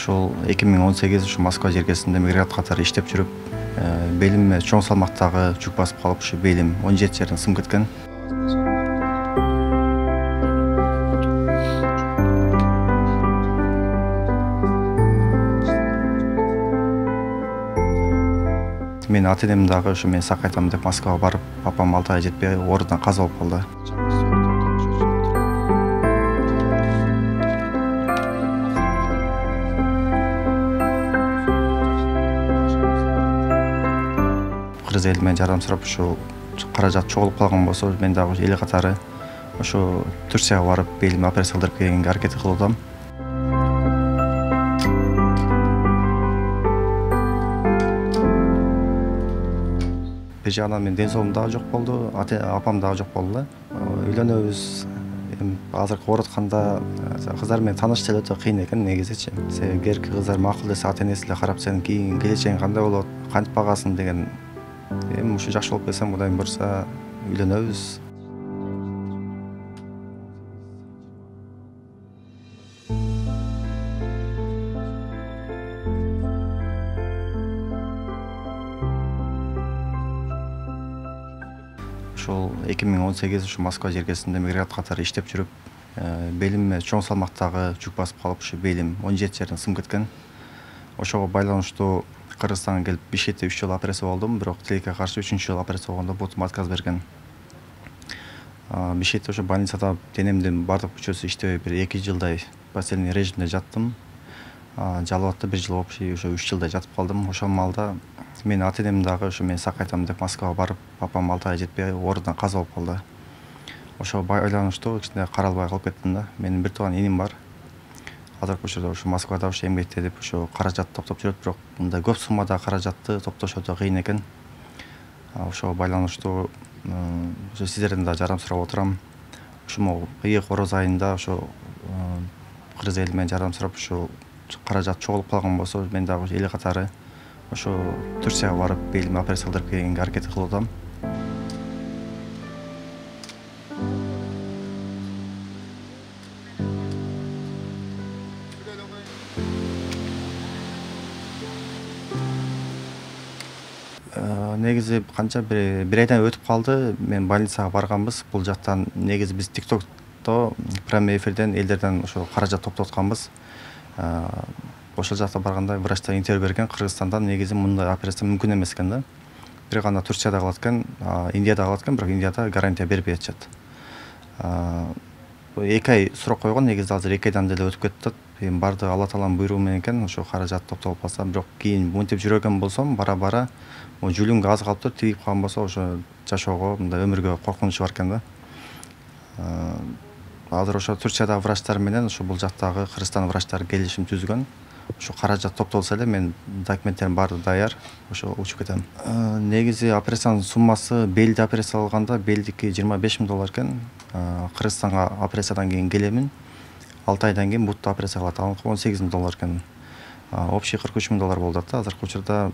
Ошол 2018 ушу Москва жергесинде мигрант катары иштеп жүрүп, белиме чоң салмактагы жүк басып калып, ушу белим 17 жерден сынып кеткен. Мен ата-энем дагы ушу мен сакайтам деп Москвага барып, папам 6 ай жетпей оорудан каза болуп калды. Кыргыз эли менен жардам сурап, ушу каражат чогулуп калган болсо, мен дагы эл катары ошо Турцияга барып, белиме операция кылдырып келгенге аракет кылып атам. Бир жагынан мен ден соолугум дагы жок болду, апам дагы жок болду да. Үйлөнөбүз. Азыркы оорутканда кыздар менен таанышыш деле өтө кыйын экен негизичи. Себеби кээинки кыздар макул десе ата-энеси эле карап, сенин кийин келечегиң кандай болот, кантип багасың деген. Ушу жакшы болуп кетсем, Кудайым буйрса үйлөнөбүз. Ошол 2018 ушу Москва жергесинде мигрант катары иштеп жүрүп, белиме чоң салмактагы жүк басып калып, ушу белим 17 жерден сынып кеткен. Ошого байланыштуу Кыргызстанга келип Бишкекте 3 жолу операция болдум, бирок тилекке каршы 3-чү жолу операция болгондо бутум отказ берген. Бишкекте ошо больницада денемдин бардык мүчөсү иштебей бир 2 жылдай постельный режимде жаттым. Жалал-Абадта 1 жыл болуп, ошо 3 жылдай жатып калдым. Ошол маалда мен ата-энем дагы ушу мен сакайтам деп Москвага барып, папам 6 ай жетпей оорудан каза болуп калды. Ошого байланыштуу кичине каралбай калып кеттим да. Менин бир тууган иним бар. Азыркы учурда ушу Москвада ушу эмгектенип, ушу каражат топтоп жүрөт, бирок мындай көп суммада каражатты топтош өтө кыйын экен. Ошого байланыштуу ушу сиздерден да жардам сурап отурам. Ушул ыйык ороз айында ошо кыргыз эли менен жардам сурап, ушу каражат чогулуп калган болсо, мен дагы эл катары ошо Турцияга барып, белиме операция кылдырып келгенге аракет кылып атам. Негизи канча бир айдан өтүп калды, мен больницага барганбыз. Бул жактан негизи биз TikTok'то прямой эфирден элдерден ошо каражат топтоп атканбыз. Ошол жакта барганда врачтар интервью берген, Кыргызстандан негизи мындай операция мүмкүн эмес экен да. Бир гана Турцияда кылат экен, Индияда кылат экен, бирок Индияда гарантия бербей атышат. 2 ай суроо койгон, негизи азыр 2 айдан деле өтүп кетти. Эми бардыгы Алла тааланын буйругу менен экен, ошо каражат топтолуп калса, бирок кийин мынтип жүргөн болсом, бара-бара жүлүнгө аз калыптыр, тийип калган болсо, ошо жашоого, мындай өмүргө коркунучу бар экен да. Азыр ошо Турциядагы врачтар менен ошо бул жактагы Кыргызстан врачтары келишим түзгөн. Ошо каражат топтолсо эле мен документтерим баары даяр, ошо учуп кетем. Негизи операциянын суммасы белди операция алганда белдики $25.000 экен. Кыргызстанга операциядан кийин келемин. 6 айдан кийин бутта операция кылат, ал $18.000 экен. Общий $43.000 болду да. Азыркы учурда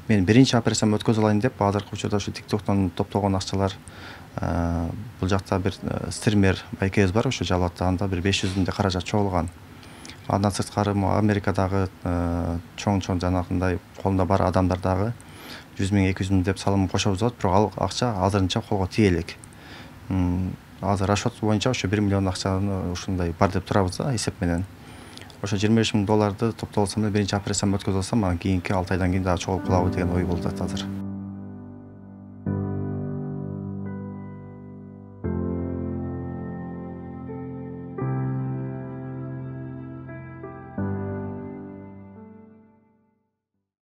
мен биринчи операциямды өткөзө алайын деп, азыркы учурда ушу TikTok'тон топтогон акчалар, бул жакта бир стример байкебиз бар, ушу Жалал-Абадта, анда бир 500 каражат чогулган. Андан сырткары Америкадагы чоң жанагындай колунда бар адамдар дагы 100 000, 200 000 деп салым кошобуз деп, бирок ал акча азырынча колго тие элек. Азыр расчет боюнча ошо 1 миллион акчаны ушундай бар деп турабыз да, эсеп менен. Ошо $25.000 топтолсом эле биринчи операциямды өткөзүп алсам, анан кийинки 6 айдан кийин дагы чогулуп калабы деген ой болуп атат азыр.